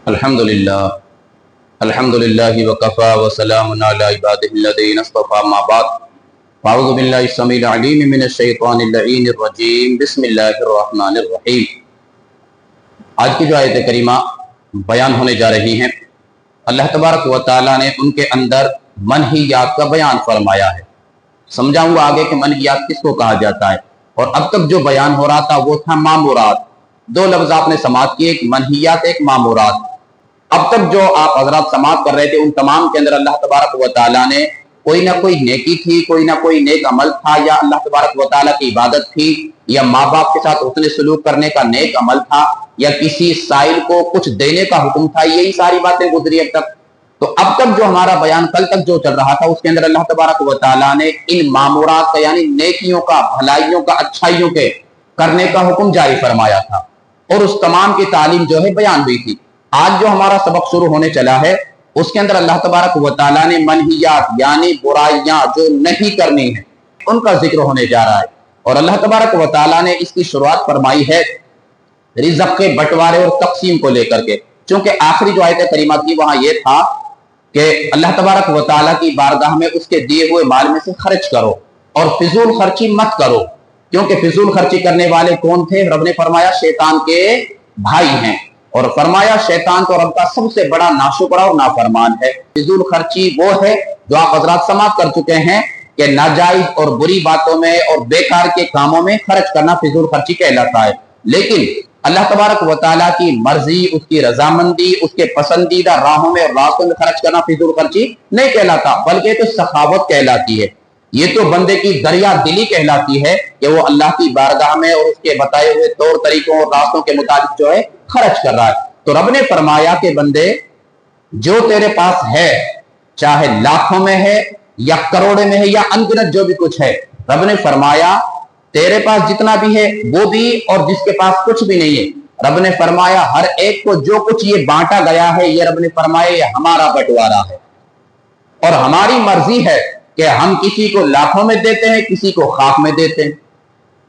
अल्हम्दुलिल्लाह अल्हम्दुलिल्लाहि वकफ़ा वसलामुन अला इबादिहिल्लज़ीना इस्तफ़ा अम्मा बाद अऊज़ु बिल्लाहि अस्समीइल अलीम मिनश शैतानिर लईनिर रजीम बिस्मिल्लाहिर रहमानिर रहीम। आज की जो आयत करीमा बयान होने जा रही हैं, अल्लाह तबारक व तआला ने उनके अंदर मनहियात का बयान फरमाया है। समझाऊंगा आगे कि मनहियात किसको कहा जाता है। और अब तक जो बयान हो रहा था वो था मामूरात। दो लफ्ज आपने समात किए, एक मनहियात एक मामूरात। अब तक जो आप हजरात समात कर रहे थे उन तमाम के अंदर अल्लाह तबारक व तआला ने कोई ना कोई नेकी थी, कोई ना कोई नेक अमल था, या अल्लाह तबारक व तआला की इबादत थी, या माँ बाप के साथ उसने सलूक करने का नेक अमल था, या किसी साइल को कुछ देने का हुक्म था। यही सारी बातें गुजरी अब तक। तो अब तक जो हमारा बयान कल तक जो चल रहा था उसके अंदर अल्लाह तबारक व तआला ने इन मामूरात का यानी नेकियों का, भलाइयों का, अच्छाइयों के करने का हुक्म जारी फरमाया था और उस तमाम की तालीम जो है बयान हुई थी। आज जो हमारा सबक शुरू होने चला है उसके अंदर अल्लाह तबारक व तआला ने मनहियात यानी बुराइयां जो नहीं करनी है उनका जिक्र होने जा रहा है। और अल्लाह तबारक व तआला ने इसकी शुरुआत फरमाई है रिज़्क़ के बंटवारे और तक़सीम को लेकर के। चूंकि आखिरी जो आयत करीमा थी वहां यह था कि अल्लाह तबारक व तआला की बारगाह में उसके दिए हुए माल में से खर्च करो और फिजूल खर्ची मत करो, क्योंकि फिजूल खर्ची करने वाले कौन थे? रब ने फरमाया शैतान के भाई हैं। और फरमाया शैतान तो रब का सबसे बड़ा नाशुक्रा और नाफरमान है। फिजूल खर्ची वो है जो आप हजरात समाप्त कर चुके हैं कि नाजायज और बुरी बातों में और बेकार के कामों में खर्च करना फिजूल खर्ची कहलाता है। लेकिन अल्लाह तबारक व तआला की मर्जी, उसकी रजामंदी, उसके पसंदीदा राहों में और रास्तों में खर्च करना फिजूल खर्ची नहीं कहलाता, बल्कि तो सखावत कहलाती है। ये तो बंदे की दरिया दिली कहलाती है कि वो अल्लाह की बारगाह में और उसके बताए हुए तौर तरीकों और रास्तों के मुताबिक जो है खर्च कर रहा है। तो रब ने फरमाया कि बंदे जो तेरे पास है, चाहे लाखों में है या करोड़ों में है या अनगिनत जो भी कुछ है, रब ने फरमाया तेरे पास जितना भी है वो भी और जिसके पास कुछ भी नहीं है, रब ने फरमाया हर एक को जो कुछ ये बांटा गया है ये रब ने फरमाया ये हमारा बंटवारा है और हमारी मर्जी है कि हम किसी को लाखों में देते हैं, किसी को खाक में देते हैं।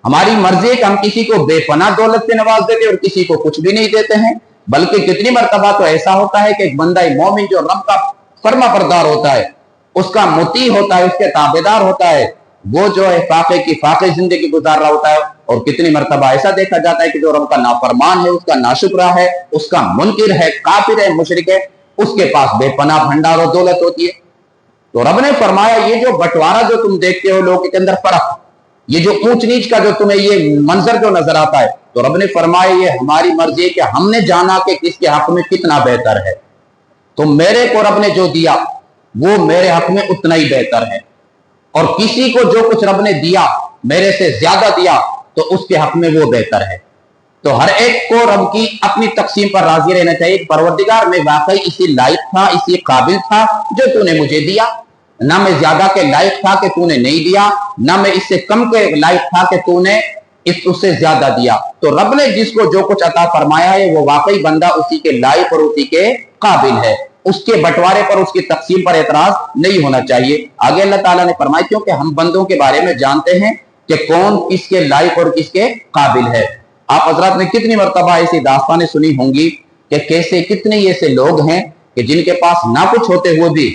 हमारी मर्जी है कि हम किसी को बेपनाह दौलत से नवाज देते हैं और किसी को कुछ भी नहीं देते हैं। बल्कि कितनी मर्तबा तो ऐसा होता है कि एक बंदा मोमिन जो रब का फर्मा बरदार होता है, उसका मुती होता है, उसके ताबेदार होता है, वो जो है फाके जिंदगी गुजार रहा होता है। और कितनी मर्तबा ऐसा देखा जाता है कि जो रब का नाफरमान है, उसका नाशुक्रा है, उसका मुनकिर है, काफिर है, मुशरिक है, उसके पास बेपनाह भंडार और दौलत होती है। तो रब ने फरमाया ये जो बंटवारा जो तुम देखते हो लोगों के अंदर फर्क, ये जो ऊंच नीच का जो तुम्हें ये मंजर जो नजर आता है, तो रब ने फरमाया ये हमारी मर्जी है कि हमने जाना कि किसके हक में कितना बेहतर है। तो मेरे को रब ने जो दिया वो मेरे हक में उतना ही बेहतर है, और किसी को जो कुछ रब ने दिया मेरे से ज्यादा दिया तो उसके हक में वो बेहतर है। तो हर एक को रब की अपनी तकसीम पर राजी रहना चाहिए। परवरदिगार मैं वाकई इसी लायक था, इसी काबिल था जो तूने मुझे दिया, ना मैं ज्यादा के लायक था कि तूने नहीं दिया, ना मैं इससे कम के लायक था कि तूने उससे ज्यादा दिया। तो रब ने जिसको जो कुछ अता फरमाया है वो वाकई बंदा उसी के लायक और उसी के काबिल है। उसके बंटवारे पर, उसकी तकसीम पर एतराज नहीं होना चाहिए। आगे अल्लाह ताला ने फरमाया क्योंकि हम बंदों के बारे में जानते हैं कि कौन किसके लायक और किसके काबिल है। आप हजरात ने कितनी मर्तबा ऐसी दास्तानें सुनी होंगी कि कैसे कितने ऐसे लोग हैं कि जिनके पास ना कुछ होते हुए भी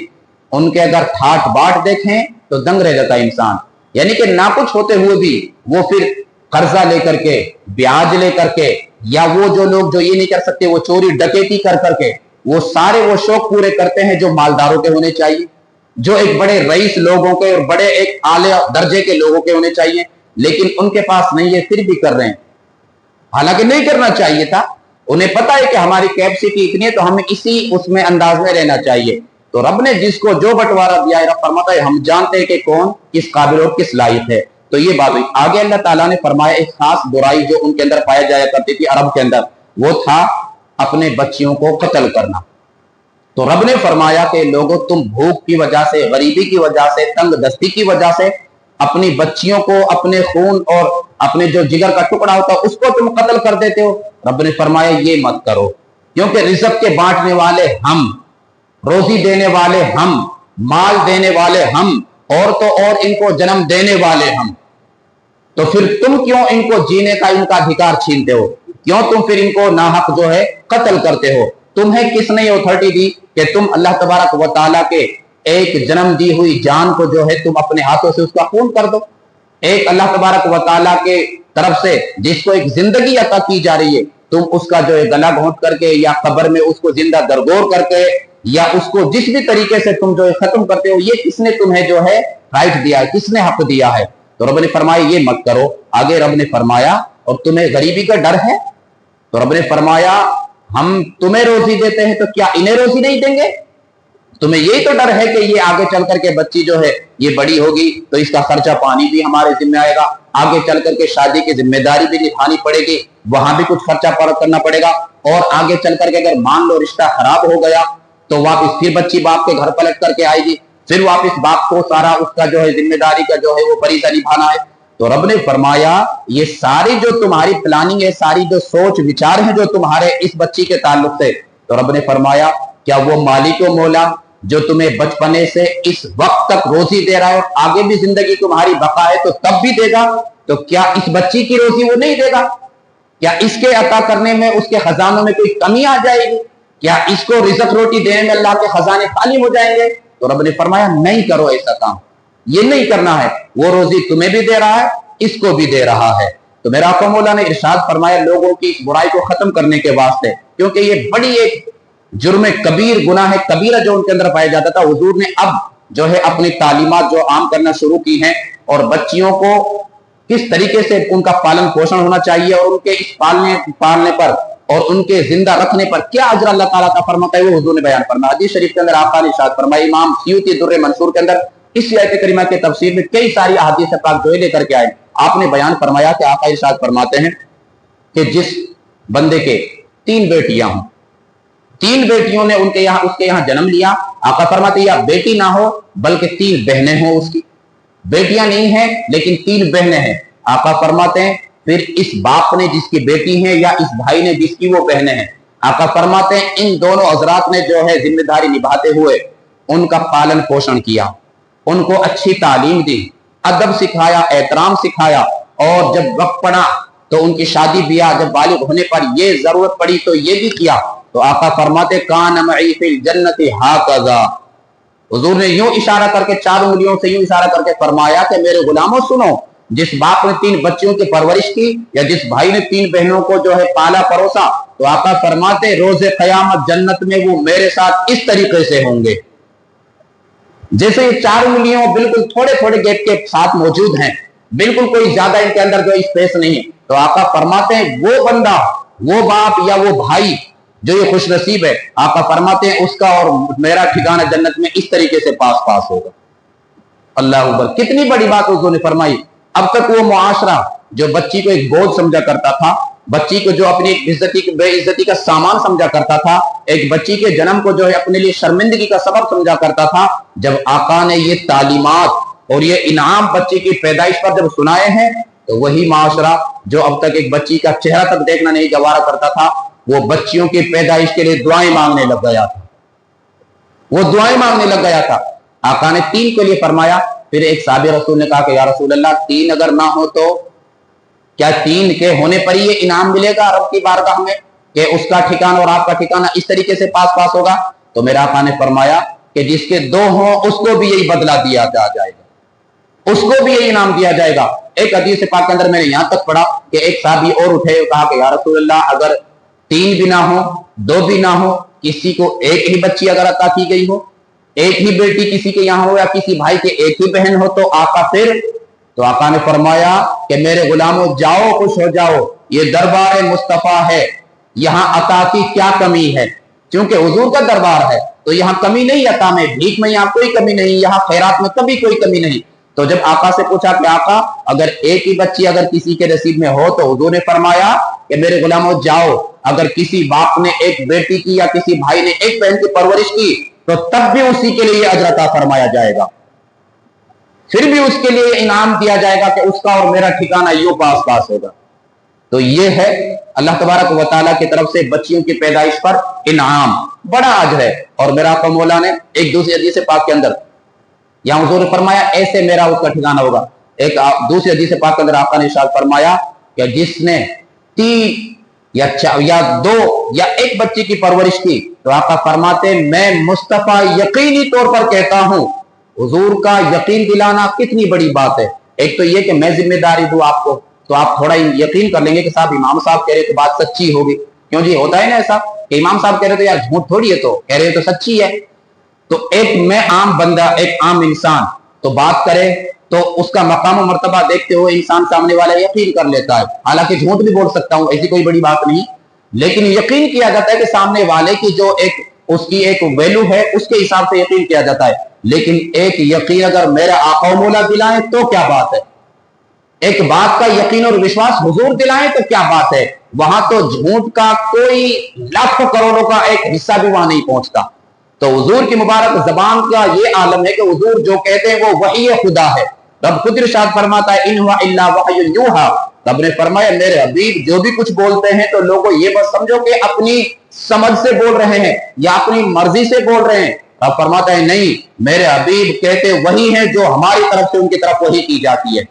उनके अगर ठाट बाट देखें तो दंग रह जाता है इंसान। यानी कि ना कुछ होते हुए भी वो फिर कर्जा लेकर के, ब्याज लेकर के, या वो जो लोग जो ये नहीं कर सकते वो चोरी डकैती कर करके वो सारे वो शौक पूरे करते हैं जो मालदारों के होने चाहिए, जो एक बड़े रईस लोगों के और बड़े एक आले दर्जे के लोगों के होने चाहिए, लेकिन उनके पास नहीं है फिर भी कर रहे हैं। हालांकि नहीं करना चाहिए था, उन्हें पता है कि हमारी कैपेसिटी इतनी है तो हमें इसी उसमें अंदाज में रहना चाहिए। तो रब ने जिसको जो बंटवारा दिया है, रब फरमाता है हम जानते हैं कि कौन किस काबिल और किस लायक है। तो ये बात हुई। आगे अल्लाह ताला ने फरमाया एक खास बुराई जो उनके अंदर पाया जाया करती थी अरब के अंदर, वो था अपने बच्चियों को कत्ल करना। तो रब ने फरमाया कि लोगों तुम भूख की वजह से, गरीबी की वजह से, तंग दस्ती की वजह से अपनी बच्चियों को, अपने खून और अपने जो जिगर का टुकड़ा होता है उसको तुम कत्ल कर देते हो। रब ने फरमाया ये मत करो, क्योंकि रिज़्क़ के बांटने वाले हम, रोजी देने वाले हम, माल देने वाले हम, और तो और इनको जन्म देने वाले हम। तो फिर तुम क्यों इनको जीने का इनका अधिकार छीनते हो? क्यों तुम फिर इनको नाहक जो है कत्ल करते हो? तुम्हें किसने ये अथॉरिटी दी कि तुम अल्लाह तबारक व तआला के एक जन्म दी हुई जान को जो है तुम अपने हाथों से उसका खून कर दो? एक अल्लाह तबारक व तआला के तरफ से जिसको एक जिंदगी अता की जा रही है, तुम उसका जो है गला घोंट करके या कब्र में उसको जिंदा दरगोर करके या उसको जिस भी तरीके से तुम जो है खत्म करते हो, ये किसने तुम्हें जो है राइट दिया है, किसने हक दिया है? तो रब ने फरमाया ये मत करो। आगे रब ने फरमाया और तुम्हें गरीबी का डर है? तो रब ने फरमाया हम तुम्हें रोजी देते हैं तो क्या इन्हें रोजी नहीं देंगे? तुम्हें यही तो डर है कि ये आगे चल करके बच्ची जो है ये बड़ी होगी तो इसका खर्चा पानी भी हमारे जिम्मे आएगा, आगे चल करके शादी की जिम्मेदारी भी निभानी पड़ेगी, वहां भी कुछ खर्चा करना पड़ेगा, और आगे चल करके अगर मान लो रिश्ता खराब हो गया तो वापिस फिर बच्ची बाप के घर पलट करके आएगी, फिर वापिस बाप को सारा उसका जो है जिम्मेदारी का जो है वो फरीजा निभाना है। तो रब ने फरमाया ये सारी जो तुम्हारी प्लानिंग है, सारी जो सोच विचार है जो तुम्हारे इस बच्ची के ताल्लुक से, तो रब ने फरमाया क्या वो मालिक व मौला जो तुम्हें बचपने से इस वक्त तक रोजी दे रहा है और आगे भी जिंदगी तुम्हारी बका है तो तब भी देगा, तो क्या इस बच्ची की रोजी वो नहीं देगा? क्या इसके अता करने में उसके खजानों में कोई कमी आ जाएगी? क्या इसको रिज़्क रोटी देने में अल्लाह के खजाने खाली हो जाएंगे? तो रब ने फरमाया नहीं करो ऐसा काम, ये नहीं करना है। वो रोजी तुम्हें भी दे रहा है, इसको भी दे रहा है। तो मेरा आका मौला ने इरशाद फरमाया लोगों की इस बुराई को खत्म करने के वास्ते, क्योंकि ये बड़ी एक जुर्म कबीर गुनाह कबीरा जो उनके अंदर पाया जाता था, हुजूर ने अब जो है अपनी तालीमात जो आम करना शुरू की हैं और बच्चियों को किस तरीके से उनका पालन पोषण होना चाहिए और उनके इस पालने पर और उनके जिंदा रखने पर क्या अजर अल्लाह ताला का फरमाता है वो हुजूर ने बयान फरमाया। हदीस शरीफ के अंदर आका ने इरशाद फरमाया, इमाम सियूती दुर्रे मंसूर के अंदर इस आयत करीमा के तफसीर में कई सारी अहादीस पाक जो लेकर के आए। आपने बयान फरमाया कि आका इरशाद फरमाते हैं कि जिस बंदे के 3 बेटियां हों, 3 बेटियों ने उसके यहाँ जन्म लिया, आका फरमाते या बेटी ना हो बल्कि 3 बहनें हो, उसकी बेटियां नहीं है लेकिन 3 बहनें हैं, आका फरमाते हैं फिर इस बाप ने जिसकी बेटी है या इस भाई ने जिसकी वो बहनें हैं, आका फरमाते हैं इन दोनों हजरात ने जो है जिम्मेदारी निभाते हुए उनका पालन पोषण किया, उनको अच्छी तालीम दी, अदब सिखाया, एहतराम सिखाया, और जब वक्त पड़ा तो उनकी शादी ब्याह जब बालिग होने पर ये जरूरत पड़ी तो ये भी किया। तो आका फरमाते कान मई फिल जन्नति हाकज़ा, हुजूर ने यूं इशारा करके 4 उंगलियों से यूं इशारा करके फरमाया कि मेरे गुलामों सुनो, जिस बाप ने 3 बच्चियों की परवरिश की या जिस भाई ने 3 बहनों को जो है पाला परोसा, तो आका फरमाते रोजे क़यामत जन्नत में वो मेरे साथ इस तरीके से होंगे जैसे ये 4 उंगलियों बिल्कुल थोड़े थोड़े गैप के साथ मौजूद हैं, बिल्कुल कोई ज्यादा इनके अंदर जो स्पेस नहीं है। तो आका फरमाते हैं वो बंदा, वो बाप या वो भाई जो ये खुश नसीब है, आका फरमाते हैं उसका और मेरा ठिकाना जन्नत में इस तरीके से पास पास होगा। अल्लाह अकबर, कितनी बड़ी बात हुजूर ने फरमाई। अब तक वो मुआशरा जो बच्ची को एक बोझ समझा करता था, बच्ची को जो अपनी बेइज्जती का सामान समझा करता था, एक बच्ची के जन्म को जो है अपने लिए शर्मिंदगी का सबब समझा करता था, जब आका ने ये तालीमात और ये इनाम बच्ची की पैदाइश पर जब सुनाए हैं, तो वही माशरा जो अब तक एक बच्ची का चेहरा तक देखना नहीं गवारा करता था, वो बच्चियों की पैदाइश के लिए दुआएं मांगने लग गया था, वो दुआएं मांगने लग गया था। आका ने 3 के लिए फरमाया। फिर एक साहबी रसूल ने कहा कि या रसूल अल्लाह 3 अगर ना हो तो क्या 3 के होने पर ही ये इनाम मिलेगा रब की बारगाह में कि उसका ठिकाना और आपका ठिकाना इस तरीके से पास पास होगा? तो मेरा आका ने फरमाया कि जिसके 2 हों उसको भी यही बदला दिया जाएगा, उसको भी यही इनाम दिया जाएगा। एक हदीस पाक के अंदर मैंने यहां तक पढ़ा कि एक साहबी और उठे, कहा कि या रसूल अल्लाह अगर 3 भी ना हो 2 भी ना हो, किसी को एक ही बच्ची अगर अता की गई हो, एक ही बेटी किसी के यहाँ हो या किसी भाई के एक ही बहन हो, तो आका फिर तो आका ने फरमाया कि मेरे गुलामों जाओ खुश हो जाओ, ये दरबार मुस्तफा है, यहाँ अता की क्या कमी है? क्योंकि हुजूर का दरबार है तो यहाँ कमी नहीं, अता में भीख में यहाँ कोई कमी नहीं, यहाँ खैरात में कभी कोई कमी नहीं। तो जब आका से पूछा कि आका अगर एक ही बच्ची अगर किसी के नसीब में हो, तो हुजूर ने फरमाया कि मेरे गुलामों जाओ, अगर किसी बाप ने एक बेटी की या किसी भाई ने एक बहन की परवरिश की तो तब भी उसी के लिए अजर अता फरमाया जाएगा, फिर भी उसके लिए इनाम दिया जाएगा कि उसका और मेरा ठिकाना यूं पास पास होगा। तो ये है अल्लाह तबारक व तआला की तरफ से बच्चियों की पैदाइश पर इनाम, बड़ा अजर है। और मेरा आका मौला ने एक दूसरी हदीस पाक के अंदर यहां हुजूर ने फरमाया ऐसे मेरा उसका ठिकाना होगा। एक दूसरी हदीस पाक के अंदर आका ने इरशाद फरमाया कि जिसने 3 या 2 या एक बच्चे की परवरिश की, तो आका फरमाते मैं मुस्तफा यकीनी तौर पर कहता हूं, हुजूर का यकीन दिलाना कितनी बड़ी बात है। एक तो ये कि मैं जिम्मेदारी दूं आपको, तो आप थोड़ा यकीन कर लेंगे कि साहब इमाम साहब कह रहे तो बात सच्ची होगी। क्यों जी, होता है ना ऐसा कि इमाम साहब कह रहे तो यार झूठ थोड़ी है, तो कह रहे तो सच्ची है। तो एक मैं आम बंदा, एक आम इंसान तो बात करे तो उसका मकाम मर्तबा देखते हुए इंसान सामने वाला यकीन कर लेता है। हालांकि झूठ भी बोल सकता हूं, ऐसी कोई बड़ी बात नहीं, लेकिन यकीन किया जाता है कि सामने वाले की जो एक उसकी एक वैल्यू है उसके हिसाब से यकीन किया जाता है। लेकिन एक यकीन अगर मेरा आका मौला दिलाए तो क्या बात है, एक बात का यकीन और विश्वास हुजूर दिलाएं तो क्या बात है, वहां तो झूठ का कोई लाखों करोड़ों का एक हिस्सा भी वहां नहीं पहुंचता। तो हुजूर की मुबारक जबान का ये आलम है कि हुजूर जो कहते हैं वो वही खुदा है। रब खुद इरशाद फरमाता है इन हुआ इल्ला वहयुन यूहा, रब ने फरमाया मेरे हबीब जो भी कुछ बोलते हैं तो लोगों ये बस समझो कि अपनी समझ से बोल रहे हैं या अपनी मर्जी से बोल रहे हैं। रब फरमाता है नहीं, मेरे हबीब कहते वही हैं जो हमारी तरफ से उनकी तरफ वही की जाती है,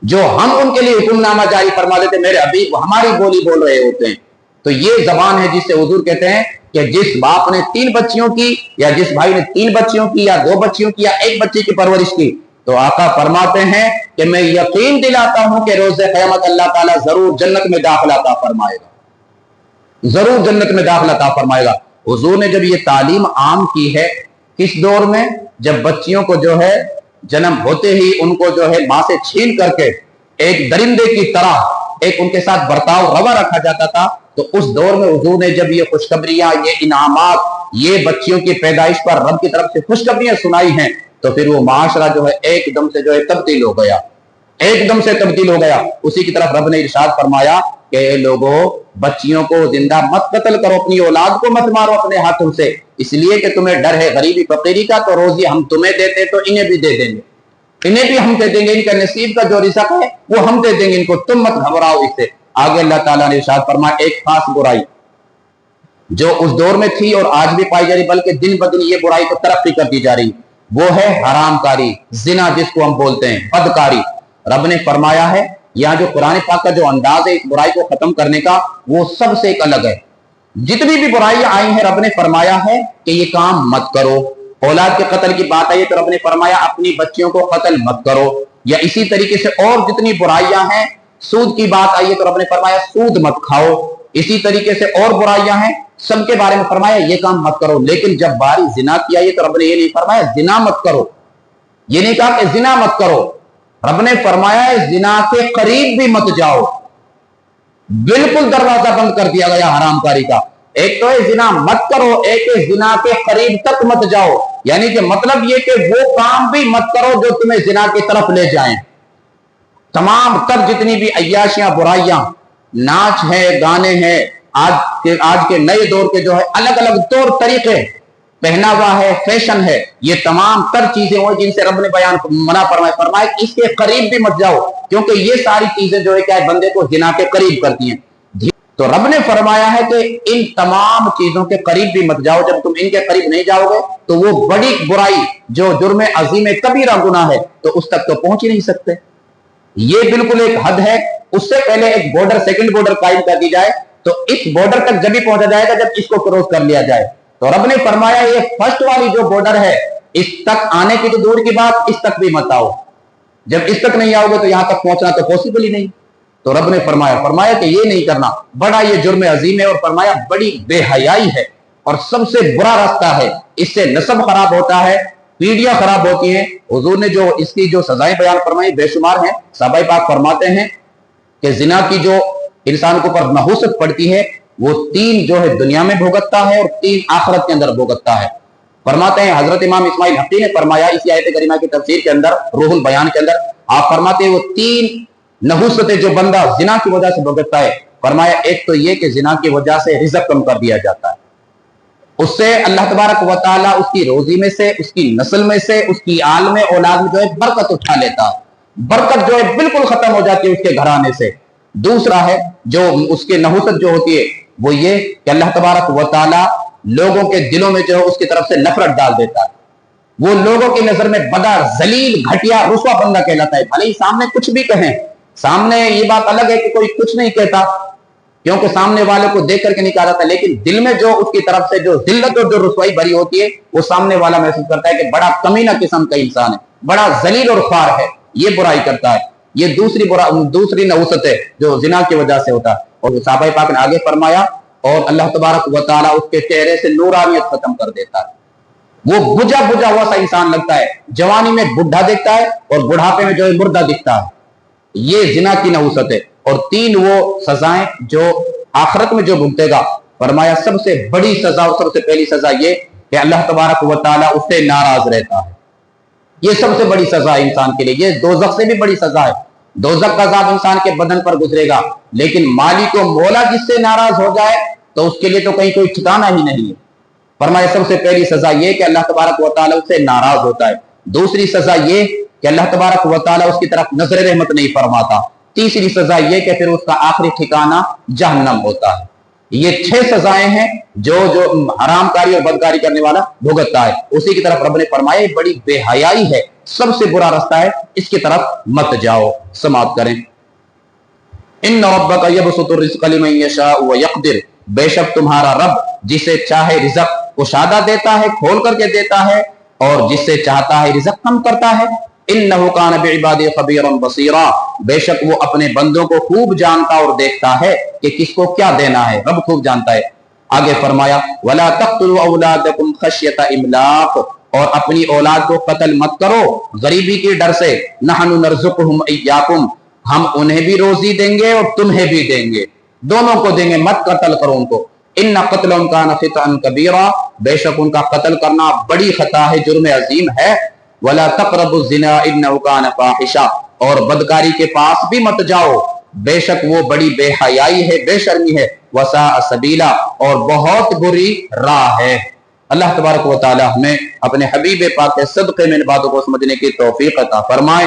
जो हम उनके लिए हुक्मनामा जारी फरमा देते मेरे हबीब हमारी बोली बोल रहे होते हैं। तो ये जबान है जिससे हुजूर कहते हैं कि जिस बाप ने 3 बच्चियों की या जिस भाई ने 3 बच्चियों की या 2 बच्चियों की या 1 बच्चे की परवरिश की, तो आका फरमाते हैं कि मैं यकीन दिलाता हूं कि रोज़े क़यामत अल्लाह ताला जरूर जन्नत में दाखिला अता फरमाएगा, जरूर जन्नत में दाखिला अता फरमाएगा। हुजूर ने जब ये तालीम आम की है किस दौर में, जब बच्चियों को जो है जन्म होते ही उनको जो है मां से छीन करके एक दरिंदे की तरह एक उनके साथ बर्ताव रवा रखा जाता था, तो उस दौर में हुजूर ने जब ये खुशखबरियां, ये इनामात, ये बच्चियों की पैदाइश पर रब की तरफ से खुशखबरियां सुनाई हैं, तो फिर वो माशरा जो है एकदम से जो है तब्दील हो गया, एकदम से तब्दील हो गया। उसी की तरफ रब ने इरशाद फरमाया कि लोगों बच्चियों को जिंदा मत कत्ल करो, अपनी औलाद को मत मारो अपने हाथों से, इसलिए कि तुम्हें डर है गरीबी फकीरी का, तो रोजी हम तुम्हें देते तो इन्हें भी दे देंगे, इन्हें भी हम दे देंगे, इनका नसीब का जो रिज़्क़ है वो हम दे देंगे इनको, तुम मत घबराओ इससे। आगे अल्लाह ताला ने इरशाद फरमाया एक खास बुराई जो उस दौर में थी और आज भी पाई जा रही, बल्कि दिन ब दिन ये बुराई को तरक्की करती जा रही, वो है हरामकारी, जिना जिसको हम बोलते हैं, बदकारी। रब ने फरमाया है यहाँ जो कुरान पाक का जो अंदाज है इस बुराई को खत्म करने का वो सबसे एक अलग है। जितनी भी बुराइयां आई हैं रब ने फरमाया है कि ये काम मत करो। औलाद के कत्ल की बात आई तो रब ने फरमाया अपनी बच्चियों को कत्ल मत करो, या इसी तरीके से और जितनी बुराइयां हैं, सूद की बात आई है तो रब ने फरमाया सूद मत खाओ, इसी तरीके से और बुराइयां हैं सबके बारे में फरमाया ये काम मत करो। लेकिन जब बारी जिना की आई तो रब ने ये नहीं फरमाया जिना मत करो, ये नहीं कहा कि जिना मत करो, रब ने फरमाया जिना के करीब भी मत जाओ, बिल्कुल दरवाजा बंद कर दिया गया हरामकारी का। एक तो है जिना मत करो, एक है जिना के करीब तक मत जाओ, यानी कि मतलब ये कि वो काम भी मत करो जो तुम्हें जिना की तरफ ले जाएं। तमाम तर जितनी भी अय्याशियां बुराइयां, नाच है, गाने हैं, आज के नए दौर के जो है अलग अलग तौर तरीके, पहनावा है, फैशन है, ये तमाम तर चीजें हो जिनसे रब ने बयान मना फरमाया इसके करीब भी मत जाओ, क्योंकि ये सारी चीजें जो है क्या बंदे को जिना के करीब करती हैं। तो रब ने फरमाया है कि इन तमाम चीजों के करीब भी मत जाओ, जब तुम इनके करीब नहीं जाओगे तो वो बड़ी बुराई जो जुर्म अजीम कबीरा गुनाह है तो उस तक तो पहुंच ही नहीं सकते। ये बिल्कुल एक हद है, उससे पहले एक बॉर्डर, सेकंड बॉर्डर कायम कर दी जाए, तो इस बॉर्डर तक जब भी पहुंचा जाएगा जब इसको क्रॉस कर लिया जाए। तो रब ने फरमाया ये फर्स्ट वाली जो बॉर्डर है इस तक आने की तो दूर की बात, इस तक भी मत आओ, जब इस तक नहीं आओगे तो यहां तक पहुंचना तो पॉसिबल ही नहीं। तो रब ने फरमाया कि ये नहीं करना, बड़ा ये जुर्म अजीम है, और फरमाया बड़ी बेहयाई है और सबसे बुरा रास्ता है, इससे नस्ब खराब होता है, पीढ़ियां खराब होती हैं। हुजूर ने जो इसकी जो सजाएं बयान फरमाई बेशुमार हैं। साहबा पाक फरमाते हैं कि जिना की जो इंसान के ऊपर नहुसत पड़ती है वो 3 जो है दुनिया में भुगतता है और 3 आखिरत के अंदर भुगतता है। फरमाते हैं हजरत इमाम इस्माइल हक़ी ने फरमाया इसी आयत करीमा की तफसीर के अंदर, रूहुल बयान के अंदर, आप फरमाते हैं वो 3 नहुसतें जो बंदा जिना की वजह से भुगतता है, फरमाया एक तो ये कि जिना की वजह से रिज़्क़ कम कर दिया जाता है, उससे अल्लाह तबारक व तआला उसकी रोजी में से, उसकी नस्ल में से, उसकी आल में, औलाद में जो है बरकत उठा लेता है, बरकत जो है बिल्कुल खत्म हो जाती है उसके घराने से। दूसरा है जो उसके नहुसत जो होती है वो ये कि अल्लाह तबारक व तआला लोगों के दिलों में जो है उसकी तरफ से नफरत डाल देता है, वो लोगों की नजर में बदा, जलील, घटिया, रुस्वा बंदा कहलाता है। भले ही सामने कुछ भी कहें, सामने ये बात अलग है कि कोई कुछ नहीं कहता, کیونکہ سامنے والے کو دیکھ کر کے نہیں کہا جاتا، لیکن دل میں جو اس کی طرف سے جو ذلت اور جو رسوائی بھری ہوتی ہے وہ سامنے والا محسوس کرتا ہے کہ بڑا کمینہ قسم کا انسان ہے، بڑا ذلیل اور خوار ہے، یہ برائی کرتا ہے۔ یہ دوسری نحوست ہے جو زنا کی وجہ سے ہوتا ہے۔ اور صحابہ پاک نے آگے فرمایا اور اللہ تبارک و تعالیٰ اس کے چہرے سے نورانیت ختم کر دیتا ہے، وہ بجھا بجھا ہوا سا انسان لگتا ہے، جوانی میں بڈھا دیکھتا ہے اور بڑھاپے میں جو ہے مردہ دکھتا ہے۔ یہ زنا کی نحوست ہے۔ اور 3 وہ سزائیں جو آخرت میں جو بھگتے گا، فرمایا سب سے بڑی سزا اور سب سے پہلی سزا یہ کہ اللہ تبارک و تعالیٰ اس سے ناراض رہتا ہے۔ یہ سب سے بڑی سزا ہے انسان کے لیے، یہ دوزخ سے بھی بڑی سزا ہے۔ دوزخ کا عذاب انسان کے بدن پر گزرے گا، لیکن مالک و مولا جس سے ناراض ہو جائے تو اس کے لیے تو کہیں کوئی ٹھکانہ ہی نہیں ہے۔ فرمایا سب سے پہلی سزا یہ کہ اللہ تبارک و تعالیٰ اس سے ناراض ہوتا ہے۔ دوسری سزا یہ کہ اللہ تبارک و تعالیٰ اس کی طرف نظر رحمت نہیں فرماتا۔ تیسری سزا یہ کہ پھر اس کا آخری ٹھکانہ جہنم ہوتا ہے۔ یہ 6 سزائیں ہیں جو حرام کاری اور بدکاری کرنے والا بھگتتا ہے۔ اسی کی طرف رب نے فرمایا یہ بڑی بے حیائی ہے، سب سے برا رستہ ہے، اس کی طرف مت جاؤ۔ سماعت کریں۔ ان ربک یبسط الرزق لمن یشاء ویقدر، بے شک تمہارا رب جسے چاہے رزق کشادہ دیتا ہے، کھول کر کے دیتا ہے، اور جس سے چاہتا ہے رزق کم کرتا ہے۔ انہ کان بعبادہ خبیرا بصیرا، بے شک وہ اپنے بندوں کو خوب جانتا اور دیکھتا ہے کہ کس کو کیا دینا ہے، رب خوب جانتا ہے۔ آگے فرمایا ولا تقتلوا اولادکم خشیۃ املاق، اور اپنی اولاد کو قتل مت کرو غریبی کے ڈر سے۔ نحن نرزقہم ایاکم، ہم انہیں بھی روزی دیں گے اور تمہیں بھی دیں گے، دونوں کو دیں گے، مت قتل کرو ان کو۔ ان قتلهم کان خطأ کبیرا، بے شک ان کا قتل کرنا بڑی خطا ہے، جرم عظیم ہے۔ ولا تقربوا الزنا انه كان فاحشا، اور بدکاری کے پاس بھی مت جاؤ، بے شک وہ بڑی بے حیائی ہے، بے شرمی ہے۔ وساء سبیلا، اور بہت بری راہ ہے۔ اللہ تبارک و تعالی ہمیں اپنے حبیب پاک کے صدقے میں ان باتوں کو سمجھنے کی توفیق عطا فرمائے۔